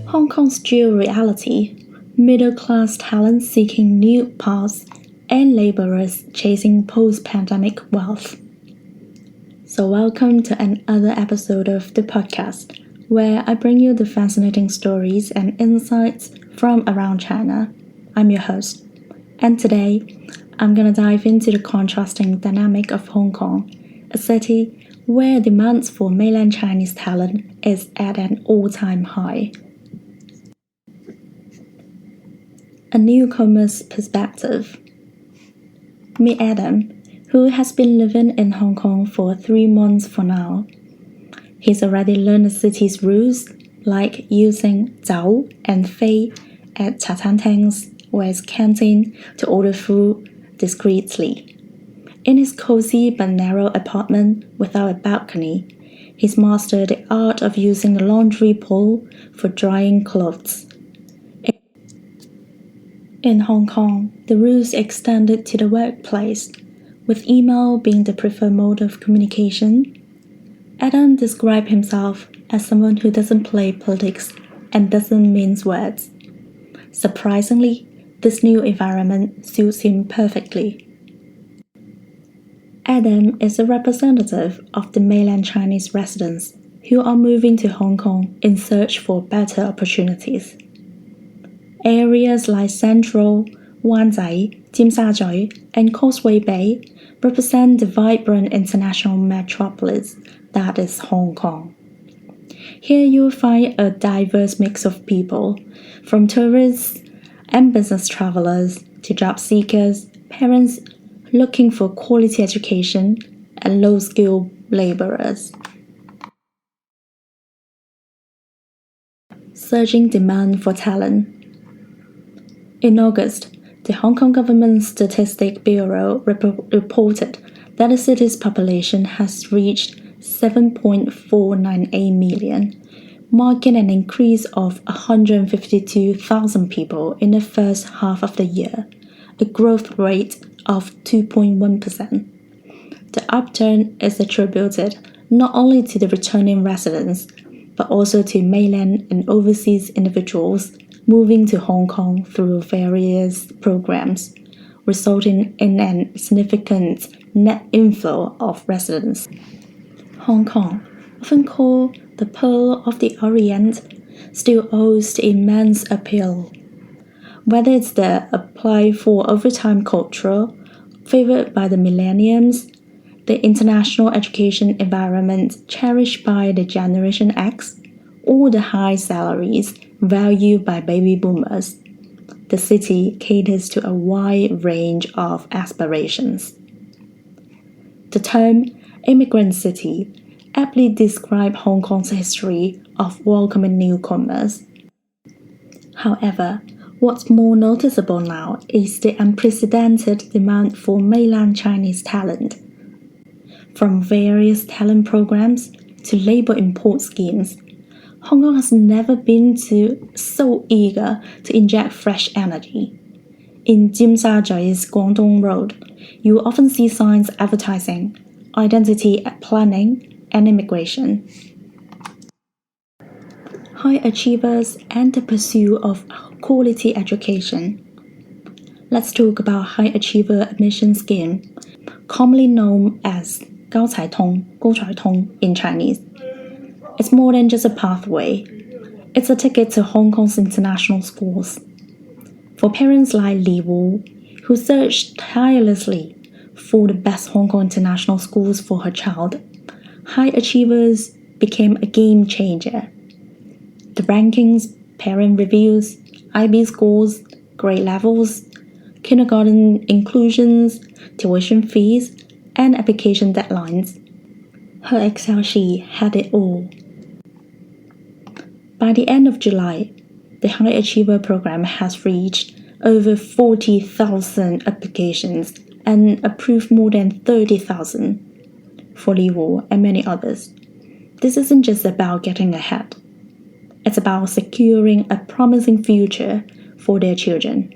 Hong Kong's dual reality, middle-class talent seeking new paths, and laborers chasing post-pandemic wealth. So welcome to another episode of the podcast, where I bring you the fascinating stories and insights from around China. I'm your host, and today I'm gonna dive into the contrasting dynamic of Hong Kong, a city where demand for mainland Chinese talent is at an all-time high. A newcomer's perspective. Meet Adam, who has been living in Hong Kong for 3 months for now. He's already learned the city's rules, like using zao and fei at Chatantangs or his canteen to order food discreetly. In his cozy but narrow apartment without a balcony, he's mastered the art of using a laundry pole for drying clothes. In Hong Kong, the rules extended to the workplace, with email being the preferred mode of communication. Adam described himself as someone who doesn't play politics and doesn't mince words. Surprisingly, this new environment suits him perfectly. Adam is a representative of the mainland Chinese residents who are moving to Hong Kong in search for better opportunities. Areas like Central, Wan Chai, Tsim Sha Tsui, and Causeway Bay represent the vibrant international metropolis that is Hong Kong. Here you'll find a diverse mix of people, from tourists and business travelers to job seekers, parents looking for quality education, and low-skilled laborers. Surging demand for talent. In August, the Hong Kong Government Statistics Bureau reported that the city's population has reached 7.498 million, marking an increase of 152,000 people in the first half of the year, a growth rate of 2.1%. The upturn is attributed not only to the returning residents, but also to mainland and overseas individuals moving to Hong Kong through various programs, resulting in a significant net inflow of residents. Hong Kong, often called the Pearl of the Orient, still owes the immense appeal. Whether it's the apply for overtime culture, favored by the millenniums, the international education environment cherished by the Generation X, or the high salaries valued by baby boomers, the city caters to a wide range of aspirations. The term immigrant city aptly describes Hong Kong's history of welcoming newcomers. However, what's more noticeable now is the unprecedented demand for mainland Chinese talent. From various talent programs to labor import schemes, Hong Kong has never been so eager to inject fresh energy. In Tsim Sha Tsui's Guangdong Road, you will often see signs advertising identity planning and immigration. High achievers and the pursuit of quality education. Let's talk about High Achiever Admission Scheme, commonly known as 高才通, 高才通 in Chinese. It's more than just a pathway. It's a ticket to Hong Kong's international schools. For parents like Li Wu, who searched tirelessly for the best Hong Kong international schools for her child, High Achievers became a game changer. The rankings, parent reviews, IB scores, grade levels, kindergarten inclusions, tuition fees, and application deadlines. Her Excel sheet had it all. By the end of July, the High Achiever program has reached over 40,000 applications and approved more than 30,000 for Li Wu and many others. This isn't just about getting ahead. It's about securing a promising future for their children.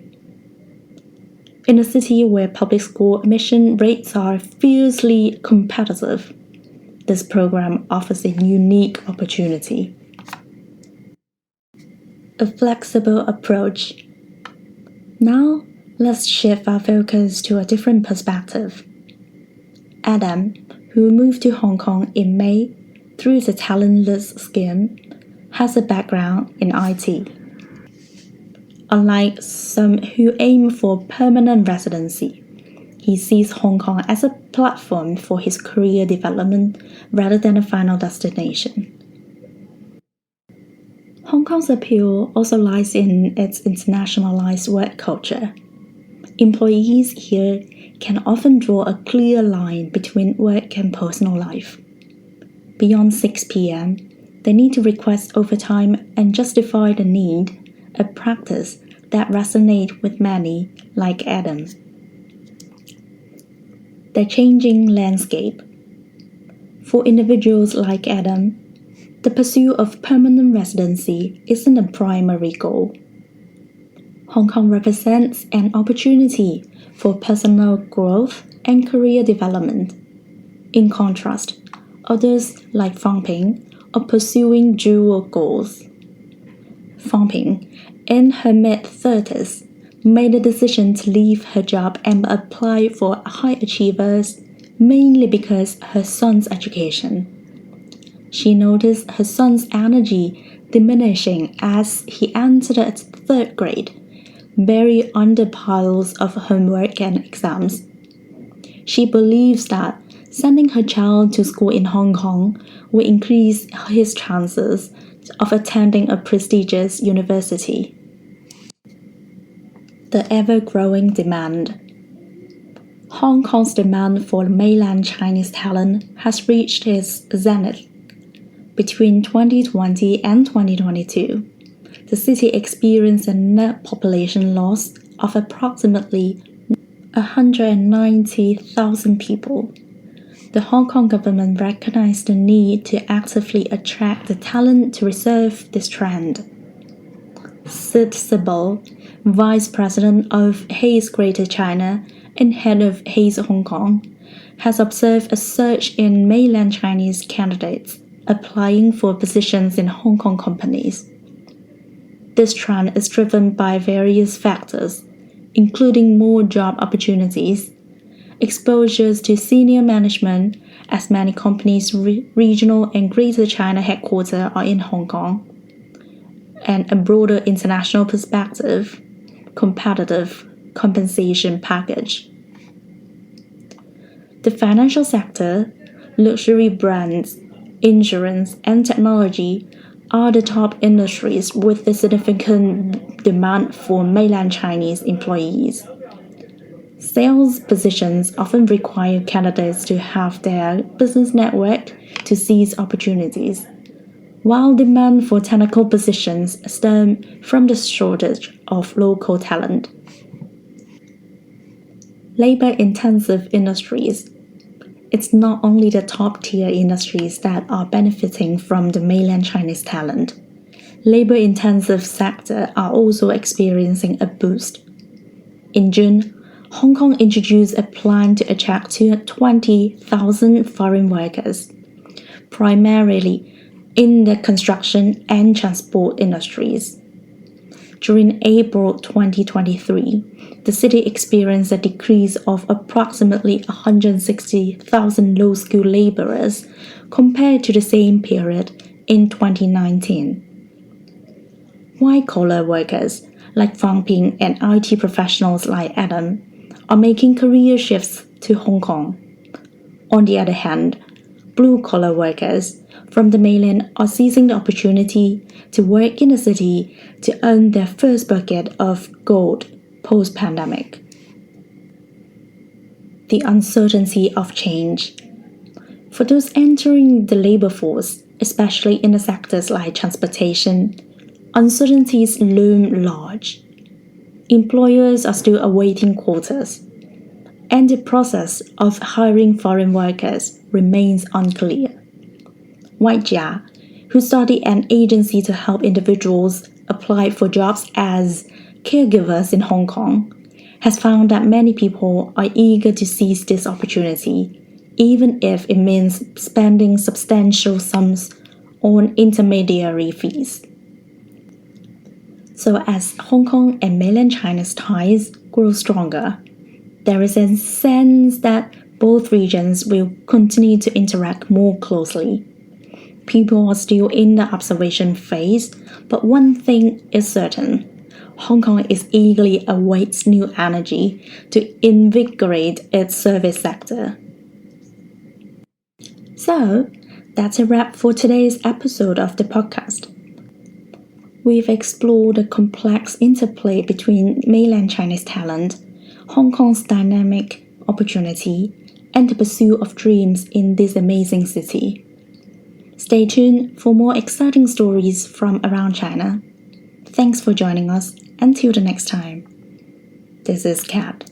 In a city where public school admission rates are fiercely competitive, this program offers a unique opportunity. a flexible approach. Now, let's shift our focus to a different perspective. Adam, who moved to Hong Kong in May through the talentless scheme, has a background in IT. Unlike some who aim for permanent residency, he sees Hong Kong as a platform for his career development rather than a final destination. Hong Kong's appeal also lies in its internationalized work culture. Employees here can often draw a clear line between work and personal life. Beyond 6 p.m., they need to request overtime and justify the need, a practice that resonates with many, like Adam. The changing landscape. For individuals like Adam, the pursuit of permanent residency isn't a primary goal. Hong Kong represents an opportunity for personal growth and career development. In contrast, others like Fang Ping are pursuing dual goals. Fang Ping, in her mid-30s, made the decision to leave her job and apply for high achievers mainly because her son's education. She noticed her son's energy diminishing as he entered 3rd grade, buried under piles of homework and exams. She believes that sending her child to school in Hong Kong will increase his chances of attending a prestigious university. The ever-growing demand. Hong Kong's demand for mainland Chinese talent has reached its zenith. Between 2020 and 2022, the city experienced a net population loss of approximately 190,000 people. The Hong Kong government recognized the need to actively attract the talent to reverse this trend. Sid Sibyl, Vice President of Hays Greater China and head of Hays Hong Kong, has observed a surge in mainland Chinese candidates applying for positions in Hong Kong companies. This trend is driven by various factors, including more job opportunities, exposures to senior management, as many companies' regional and Greater China headquarters are in Hong Kong, and a broader international perspective, competitive compensation package. The financial sector, luxury brands, insurance, and technology are the top industries with a significant demand for mainland Chinese employees. Sales positions often require candidates to have their business network to seize opportunities, while demand for technical positions stem from the shortage of local talent. Labor-intensive industries. It's not only the top-tier industries that are benefiting from the mainland Chinese talent. Labor-intensive sectors are also experiencing a boost. In June, Hong Kong introduced a plan to attract 20,000 foreign workers, primarily in the construction and transport industries. During April 2023, the city experienced a decrease of approximately 160,000 low-skilled laborers compared to the same period in 2019. White-collar workers like Fang Ping and IT professionals like Adam are making career shifts to Hong Kong. On the other hand, blue-collar workers from the mainland are seizing the opportunity to work in the city to earn their first bucket of gold post-pandemic. The uncertainty of change. For those entering the labor force, especially in the sectors like transportation, uncertainties loom large. Employers are still awaiting quotas, and the process of hiring foreign workers remains unclear. Wai Jia, who started an agency to help individuals apply for jobs as caregivers in Hong Kong, has found that many people are eager to seize this opportunity, even if it means spending substantial sums on intermediary fees. So as Hong Kong and mainland China's ties grow stronger, there is a sense that both regions will continue to interact more closely. People are still in the observation phase, but one thing is certain. Hong Kong is eagerly awaits new energy to invigorate its service sector. So, that's a wrap for today's episode of the podcast. We've explored the complex interplay between mainland Chinese talent, Hong Kong's dynamic opportunity, and the pursuit of dreams in this amazing city. Stay tuned for more exciting stories from around China. Thanks for joining us. Until the next time. This is Kat.